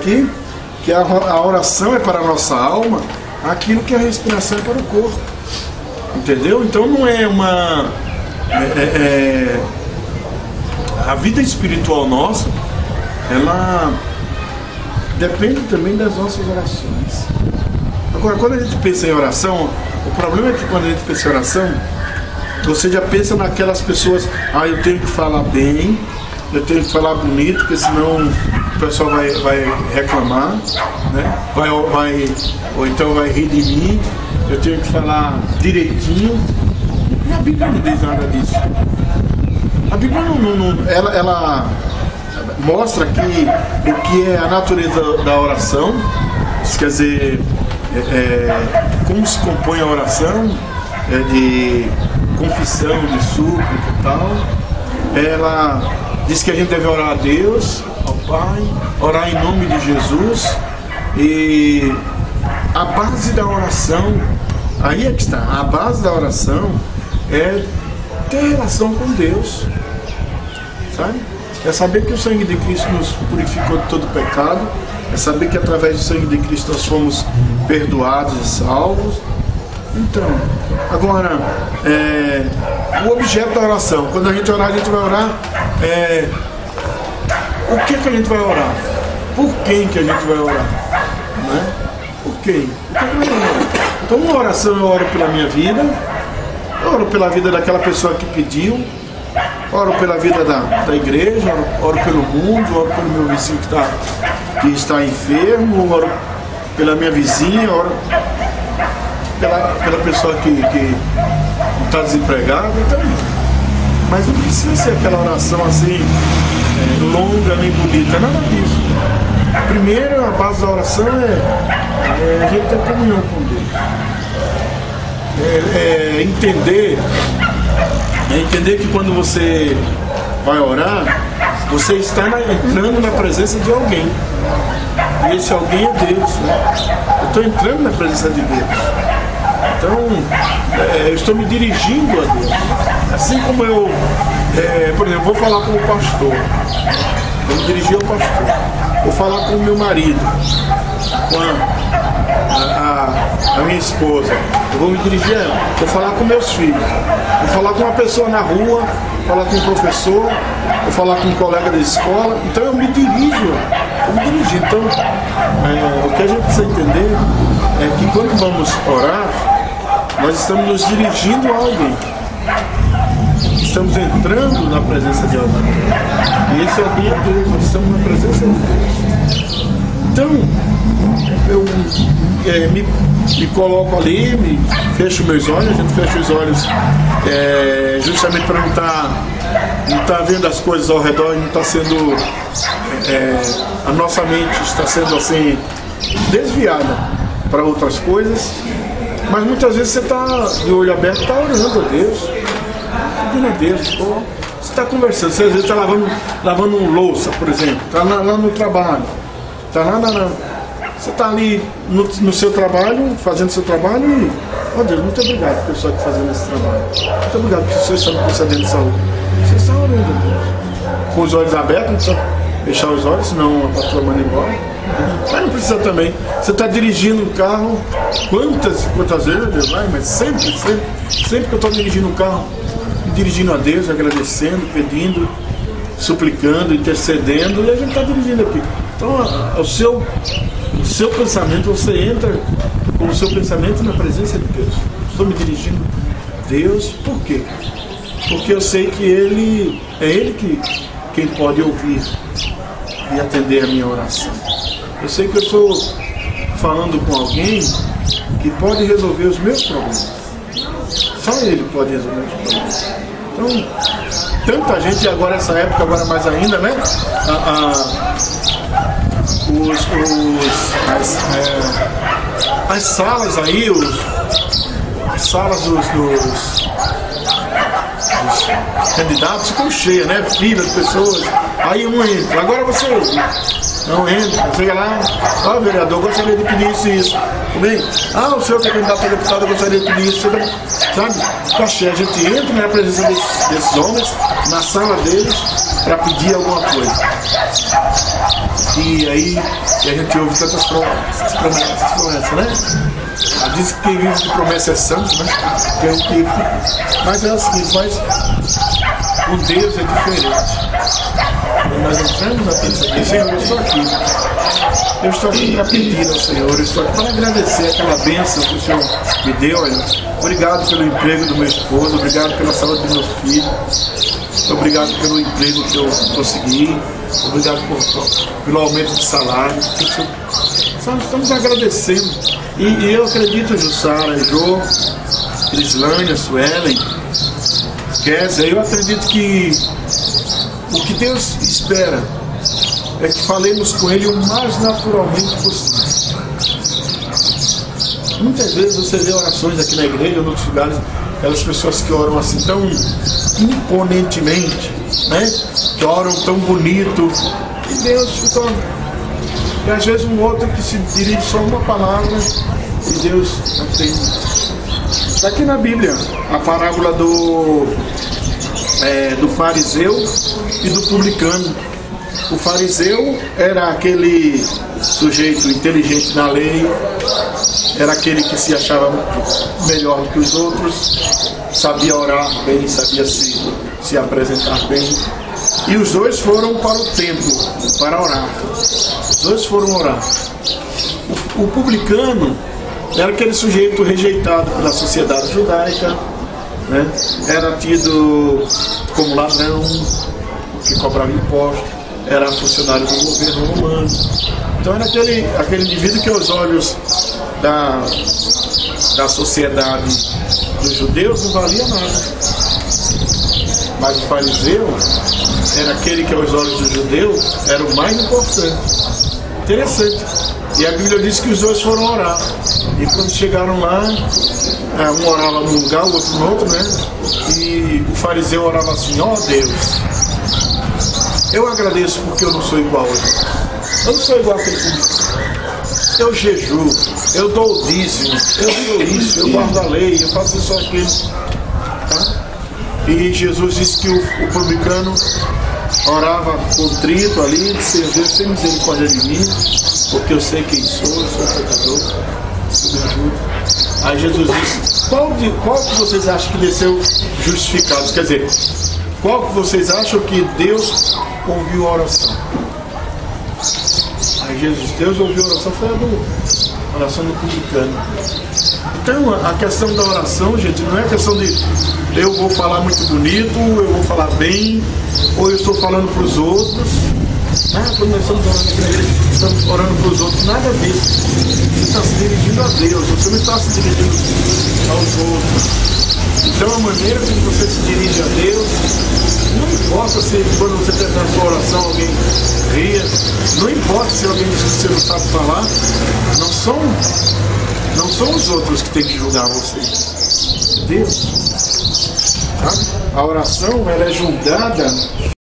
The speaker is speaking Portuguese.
que a oração é para a nossa alma, aquilo que a respiração é para o corpo. Entendeu? Então não é uma... a vida espiritual nossa, ela depende também das nossas orações. Agora, quando a gente pensa em oração, o problema é que quando a gente pensa em oração, você já pensa naquelas pessoas, eu tenho que falar bem, eu tenho que falar bonito, porque senão o pessoal vai reclamar, né? Ou então vai rir de mim, eu tenho que falar direitinho. E a Bíblia não diz nada disso. A Bíblia ela mostra que o que é a natureza da oração, isso quer dizer, como se compõe a oração, de confissão, de súplica e tal. Ela diz que a gente deve orar a Deus, ao Pai, orar em nome de Jesus, e a base da oração, aí é que está, a base da oração é ter relação com Deus, sabe? É saber que o sangue de Cristo nos purificou de todo pecado, é saber que através do sangue de Cristo nós fomos perdoados e salvos. Então, agora, o objeto da oração, quando a gente orar, a gente vai orar, o que a gente vai orar? Por quem que a gente vai orar? Né? Por quem? O que vai orar? Então, uma oração eu oro pela minha vida, eu oro pela vida daquela pessoa que pediu, oro pela vida da igreja, oro pelo mundo, oro pelo meu vizinho que está enfermo, oro pela minha vizinha, oro pela pessoa que está desempregada. Então, mas não precisa ser aquela oração assim, longa nem bonita, nada disso. Primeiro, a base da oração é a gente ter comunhão com Deus. Entender que quando você vai orar, você está entrando na presença de alguém. E esse alguém é Deus, né? Eu estou entrando na presença de Deus. Então, eu estou me dirigindo a Deus. Assim como eu, por exemplo, vou falar com o pastor. Vou me dirigir ao pastor. Vou falar com o meu marido, com a minha esposa. Eu vou me dirigir a ela. Vou falar com meus filhos. Vou falar com uma pessoa na rua. Vou falar com um professor. Vou falar com um colega da escola. Então eu me dirijo. Então, o que a gente precisa entender é que quando vamos orar, nós estamos nos dirigindo a alguém. Estamos entrando na presença de alguém. E esse alguém é Deus. Nós estamos na presença de Deus. Então, eu me coloco ali, fecho meus olhos, a gente fecha os olhos justamente para não estar vendo as coisas ao redor, não estar sendo... a nossa mente está sendo assim desviada para outras coisas, mas muitas vezes você está de olho aberto, está orando a Deus, pedindo a Deus. Você está conversando, você às vezes está lavando louça, por exemplo, está lá no trabalho, está lá você está ali no seu trabalho, fazendo seu trabalho e, Deus, muito obrigado por pessoa que fazendo esse trabalho, muito obrigado por você estar me concedendo de saúde. Você está orando a Deus, com os olhos abertos, não precisa fechar os olhos, senão a patroa manda embora. Mas não precisa também. Você está dirigindo o carro, quantas vezes, Deus, mas sempre que eu estou dirigindo o carro, me dirigindo a Deus, agradecendo, pedindo, suplicando, intercedendo, e a gente está dirigindo aqui. Então, o seu pensamento, você entra com o seu pensamento na presença de Deus. Estou me dirigindo a Deus, por quê? Porque eu sei que é Ele quem pode ouvir e atender a minha oração. Eu sei que eu estou falando com alguém que pode resolver os meus problemas. Só Ele pode resolver os problemas. Então, tanta gente, agora essa época, agora mais ainda, né? As salas aí, as salas dos candidatos ficam cheias, né? Fila de pessoas. Aí um entra. Agora você Não entra. Chega lá, ó, vereador, gostaria de pedir isso e isso. Bem, o senhor que é candidato a deputado, eu gostaria de pedir isso. Sabe? Cachê, a gente entra na presença desses homens, na sala deles, para pedir alguma coisa. E aí a gente ouve tantas promessas, né? Diz que quem vive de promessa é santo, né? Mas é assim, mas com Deus é diferente. Nós entramos na presença dele, Senhor, eu estou aqui. Eu estou aqui para pedir ao Senhor, eu estou aqui para agradecer aquela bênção que o Senhor me deu. Olha. Obrigado pelo emprego do meu esposo, obrigado pela saúde do meu filho, obrigado pelo emprego que eu consegui, obrigado pelo aumento de salário. Estamos agradecendo. E eu acredito, Jussara, Jô, Crislânia, Suelen, Kézia, eu acredito que o que Deus espera é que falemos com Ele o mais naturalmente possível. Muitas vezes você vê orações aqui na igreja ou em outros lugares, aquelas pessoas que oram assim tão imponentemente, né? Que oram tão bonito, e Deus fica. E às vezes um outro que se dirige só uma palavra e Deus atende. Está aqui na Bíblia a parábola do fariseu e do publicano. O fariseu era aquele sujeito inteligente na lei, era aquele que se achava melhor do que os outros, sabia orar bem, sabia se apresentar bem. E os dois foram para o templo para orar. Os dois foram orar. O publicano era aquele sujeito rejeitado pela sociedade judaica, né? Era tido como ladrão, que cobrava impostos, era funcionário do governo romano. Então era aquele indivíduo que aos olhos da sociedade dos judeus não valia nada. Mas o fariseu era aquele que aos olhos do judeu era o mais importante. Interessante. E a Bíblia diz que os dois foram orar. E quando chegaram lá, um orava num lugar, o outro no outro, né? E o fariseu orava assim: ó Deus, eu agradeço porque eu não sou igual a ele. Eu não sou igual a aquele público. Eu jejuo, eu dou o dízimo, eu sou isso, eu guardo a lei, eu faço isso aquilo. Tá? E Jesus disse que o publicano orava contrito ali, disse: Deus, tem misericórdia de mim, porque eu sei quem sou pecador, me ajuda. Aí Jesus disse: qual que vocês acham que desceu justificados? Quer dizer, qual que vocês acham que Deus ouviu a oração? Aí Deus ouviu a oração, foi a oração do publicano. Então a questão da oração, gente, não é a questão de eu vou falar muito bonito, eu vou falar bem, ou eu estou falando para os outros. Quando nós estamos orando na igreja, estamos orando para os outros, nada disso. Você está se dirigindo a Deus, você não está se dirigindo aos outros. Então a maneira como você se dirige a Deus, não importa se quando você terminar a sua oração alguém ria, não importa se alguém diz que você não sabe falar, não são os outros que têm que julgar você. Deus. Sabe? A oração ela é julgada